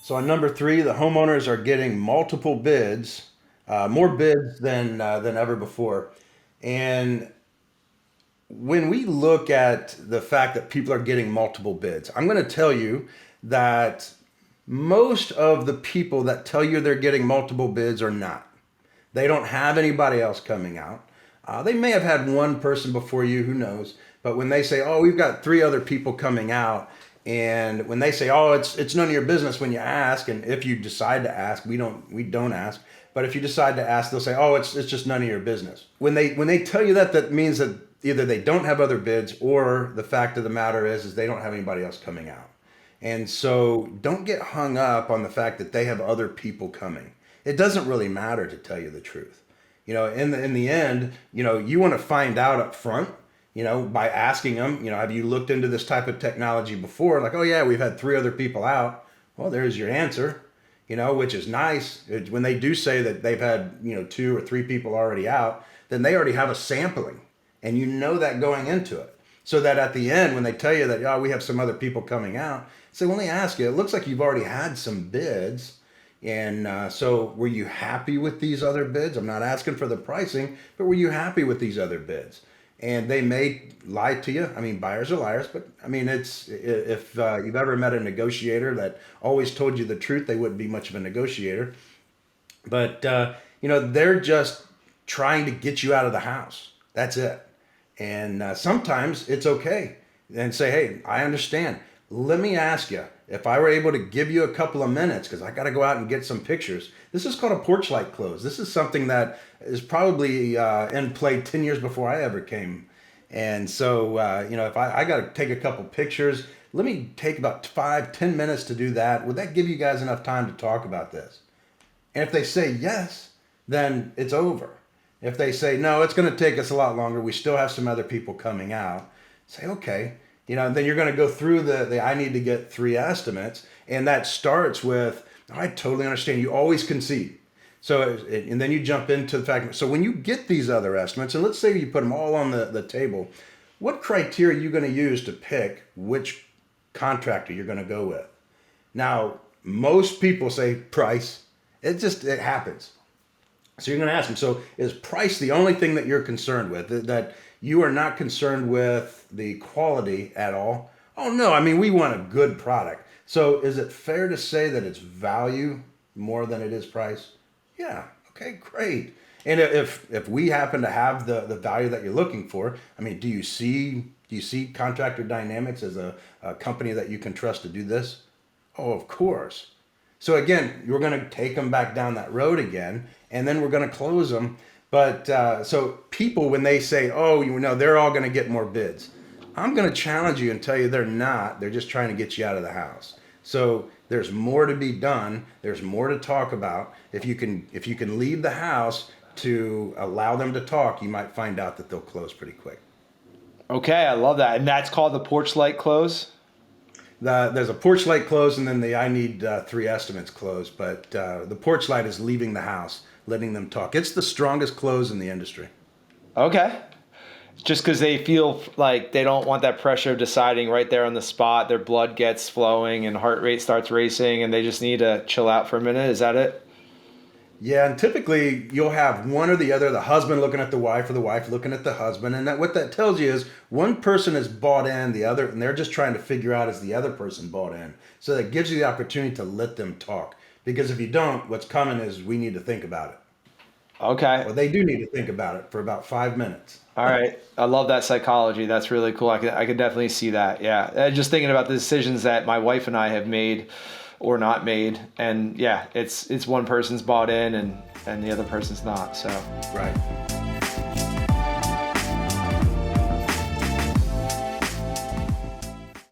So on number three, the homeowners are getting multiple bids, more bids than ever before. And when we look at the fact that people are getting multiple bids, I'm going to tell you that most of the people that tell you they're getting multiple bids are not. They don't have anybody else coming out. They may have had one person before you, who knows? But when they say, "Oh, we've got three other people coming out," and when they say, "Oh, it's none of your business," when you ask, and if you decide to ask, we don't ask. But if you decide to ask, they'll say, "Oh, it's just none of your business." When they tell you that, that means that either they don't have other bids, or the fact of the matter is they don't have anybody else coming out. And so don't get hung up on the fact that they have other people coming. It doesn't really matter, to tell you the truth. In the end, you want to find out up front, by asking them, have you looked into this type of technology before? Like, oh yeah, we've had three other people out. Well, there's your answer, which is nice. When they do say that they've had, two or three people already out, then they already have a sampling, and that going into it. So that at the end, when they tell you that, oh, we have some other people coming out, say, well, let me ask you, it looks like you've already had some bids. And so were you happy with these other bids? I'm not asking for the pricing, but were you happy with these other bids? And they may lie to you. I mean, buyers are liars, but I mean, if you've ever met a negotiator that always told you the truth, they wouldn't be much of a negotiator. But, they're just trying to get you out of the house. That's it. And sometimes it's okay. And say, hey, I understand. Let me ask you, if I were able to give you a couple of minutes, because I got to go out and get some pictures. This is called a porch light close. This is something that is probably in play 10 years before I ever came. And so, if I got to take a couple pictures, let me take about 5-10 minutes to do that. Would that give you guys enough time to talk about this? And if they say yes, then it's over. If they say, no, it's going to take us a lot longer, we still have some other people coming out, say, okay. And then you're going to go through the I need to get three estimates. And that starts with, I totally understand. You always concede. So, and then you jump into the fact, so when you get these other estimates, and let's say you put them all on the table, what criteria are you going to use to pick which contractor you're going to go with? Now, most people say price. It happens. So you're going to ask them, so is price the only thing that you're concerned with? That you are not concerned with the quality at all? Oh no, I mean, we want a good product. So is it fair to say that it's value more than it is price? Yeah, okay, great. And if we happen to have the value that you're looking for, I mean, do you see Contractor Dynamics as a company that you can trust to do this? Oh, of course. So again, you're going to take them back down that road again, and then we're going to close them. But so people, when they say, oh, they're all going to get more bids, I'm going to challenge you and tell you they're not. They're just trying to get you out of the house. So there's more to be done. There's more to talk about. If you can leave the house to allow them to talk, you might find out that they'll close pretty quick. Okay, I love that. And that's called the porch light close? There's a porch light close, and then the I need three estimates close. But the porch light is leaving the house, letting them talk. It's the strongest close in the industry. Okay. Just because they feel like they don't want that pressure of deciding right there on the spot. Their blood gets flowing and heart rate starts racing, and they just need to chill out for a minute. Is that it? Yeah, and typically you'll have one or the other, the husband looking at the wife or the wife looking at the husband. And what that tells you is one person is bought in, the other, and they're just trying to figure out, is the other person bought in? So that gives you the opportunity to let them talk. Because if you don't, what's coming is we need to think about it. Okay. Well, they do need to think about it for about 5 minutes. All right. I love that psychology. That's really cool. I could definitely see that. Yeah. Just thinking about the decisions that my wife and I have made or not made. And yeah, it's one person's bought in and the other person's not. So Right.